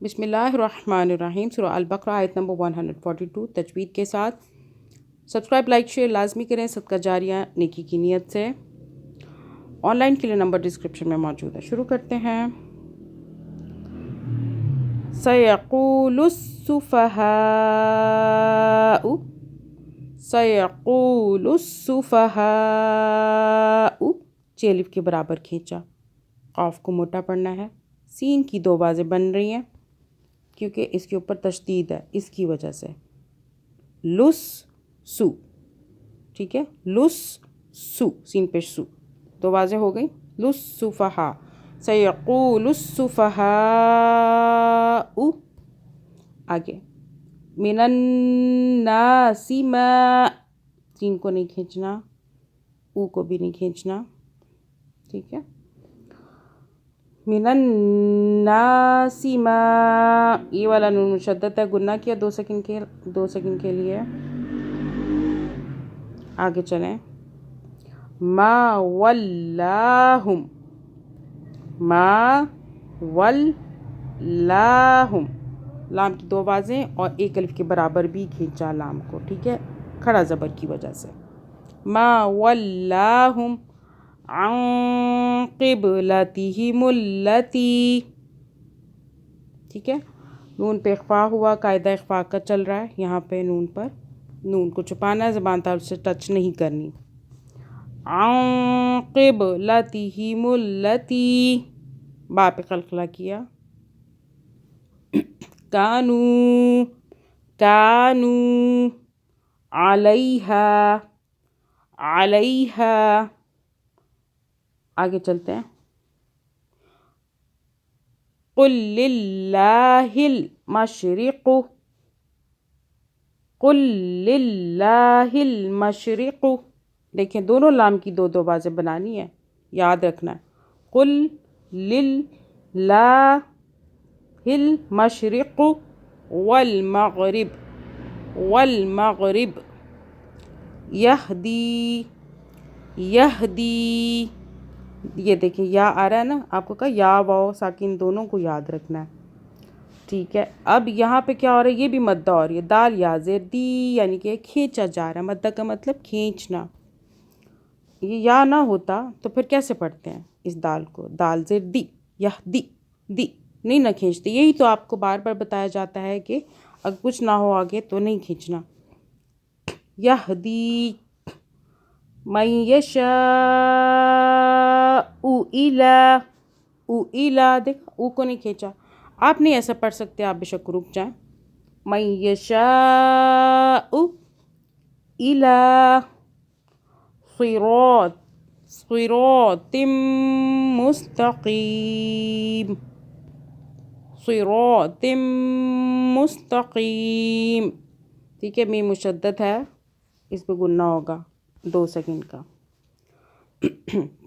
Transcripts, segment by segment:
بسم اللہ الرحمن الرحیم۔ سورہ البقرہ آیت نمبر 142 تجوید کے ساتھ۔ سبسکرائب، لائک، شیئر لازمی کریں، صدقہ جاریہ نیکی کی نیت سے۔ آن لائن کے لیے نمبر ڈسکرپشن میں موجود ہے۔ شروع کرتے ہیں۔ سَيَقُولُ السُّفَهَاءُ سَيَقُولُ السُّفَهَاءُ چیلف کے برابر کھینچا، قاف کو موٹا پڑھنا ہے، سین کی دو بازیں بن رہی ہیں کیونکہ اس کے اوپر تشدید ہے، اس کی وجہ سے لس سو، ٹھیک ہے، لس سو، سین پیش سو، دو بازیں ہو گئی۔ لس سفہا، سیقول السفہاء، آگے من الناس ما، سین کو نہیں کھینچنا، او کو بھی نہیں کھینچنا، ٹھیک ہے۔ من الناس ما، یہ والا نون مشدد ہے، گنہ کیا 2 سیکنڈ کے لیے۔ آگے چلیں۔ ما ولاہم، ما ولاہم، لام کی 2 بازیں اور 1 الف کے برابر بھی کھینچا لام کو، ٹھیک ہے، کھڑا زبر کی وجہ سے۔ ما ولاہم عن قبلتہم التی، ٹھیک ہے، نون پہ اخفا ہوا، قاعدہ اخفا کا چل رہا ہے یہاں پہ، نون پر نون کو چھپانا ہے، زبان تعال سے ٹچ نہیں کرنی۔ عن قبلتہم التی، با پہ قلقلہ کیا۔ کانو علیہا، علیہا، آگے چلتے ہیں۔ قل للہ المشرق، قل للہ المشرق، دیکھیں دونوں لام کی 2 بازیں بنانی ہے، یاد رکھنا ہے۔ قل للہ المشرق والمغرب، والمغرب، یہدی، یہدی، یہ دیکھیں یا آ رہا ہے نا، آپ کو کہا یا واو ساکن دونوں کو یاد رکھنا ہے، ٹھیک ہے۔ اب یہاں پہ کیا ہو رہا ہے، یہ بھی مدہ ہو رہی ہے، دال یا زیر دی، یعنی کہ کھینچا جا رہا ہے، مدہ کا مطلب کھینچنا۔ یہ یا نہ ہوتا تو پھر کیسے پڑھتے ہیں اس دال کو، دال زیر دی، یہدی، دی نہیں نہ کھینچتے، یہی تو آپ کو بار بار بتایا جاتا ہے کہ اگر کچھ نہ ہو آگے تو نہیں کھینچنا۔ یہدی من یشاء الی، دیکھ او کو نہیں کھینچا، آپ نہیں ایسا پڑھ سکتے، آپ بے شک رک جائیں۔ من یشاء الی صراط مستقیم، صراط مستقیم، ٹھیک ہے، میم مشدد ہے، اس پہ گنہ ہوگا 2 سیکنڈ کا۔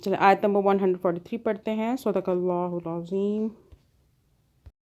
چلیں آیت نمبر 143 پڑھتے ہیں۔ صدق اللہ العظیم۔